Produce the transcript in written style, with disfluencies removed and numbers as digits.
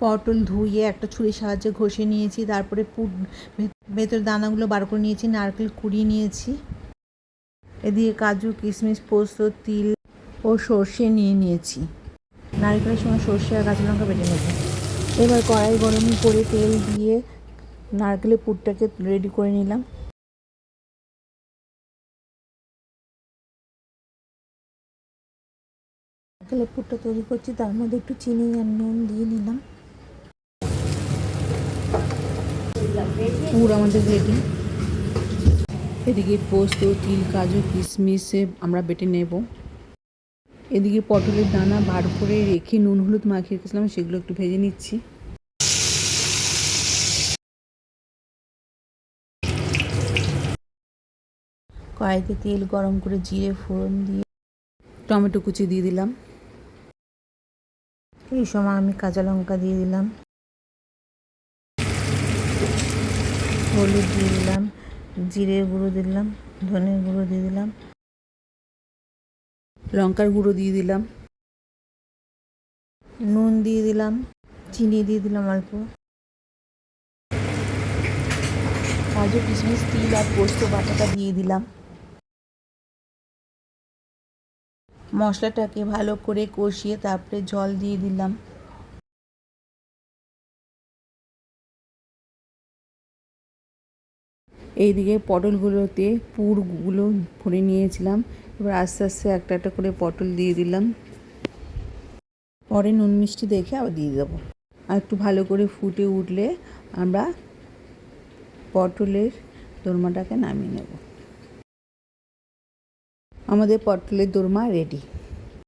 পটল ধুয়ে একটা ছুরির সাহায্যে ঘষে নিয়েছি, তারপরে ভেতর দানাগুলো বার করে নিয়েছি, নারকেল কুড়িয়ে নিয়েছি, এদিকে কাজু কিশমিশ পোস্ত তিল ও সর্ষে নিয়েছি। নারকেলের সময় সর্ষে আর কাঁচা লঙ্কা বেটে নেব। এবার কড়াই গরম করে তেল দিয়ে নারকেলের পুরটাকে রেডি করে নিলাম। নারকেলের পুরটা তৈরি করছি, তার মধ্যে একটু চিনি আর নুন দিয়ে নিলাম। পুর আমাদের রেডি। এদিকে পোস্ত তিল কাজু কিশমিশে আমরা বেটে নেব। এদিকে পটলের দানা বার করে রেখে নুন হলুদ মাখিয়ে রেখেছিলাম, সেগুলো একটু ভেজে নিচ্ছি। কড়াইতে তেল গরম করে জিরে ফোড়ন দিয়ে টমেটো কুচি দিয়ে দিলাম। এই সময় আমি কাঁচা লঙ্কা দিয়ে দিলাম, হলুদ দিয়ে দিলাম, জিরে গুঁড়ো দিলাম, ধনে গুঁড়ো দিয়ে দিলাম, লঙ্কার গুঁড়ো দিয়ে দিলাম, নুন দিয়ে দিলাম, চিনি দিয়ে দিলাম অল্প, কাজু কিশমিশ তিল আর পোস্ত বাটাটা দিয়ে দিলাম। মশলাটাকে ভালো করে কষিয়ে তারপরে জল দিয়ে দিলাম। এইদিকে পটলগুলোতে পুরগুলো ভরে নিয়েছিলাম, এবার আস্তে আস্তে একটা একটা করে পটল দিয়ে দিলাম। পরে নুন মিষ্টি দেখে আবার দিয়ে দেবো। আর একটু ভালো করে ফুটে উঠলে আমরা পটলের দোরমাটাকে নামিয়ে নেব। আমাদের পটলের দোরমা রেডি।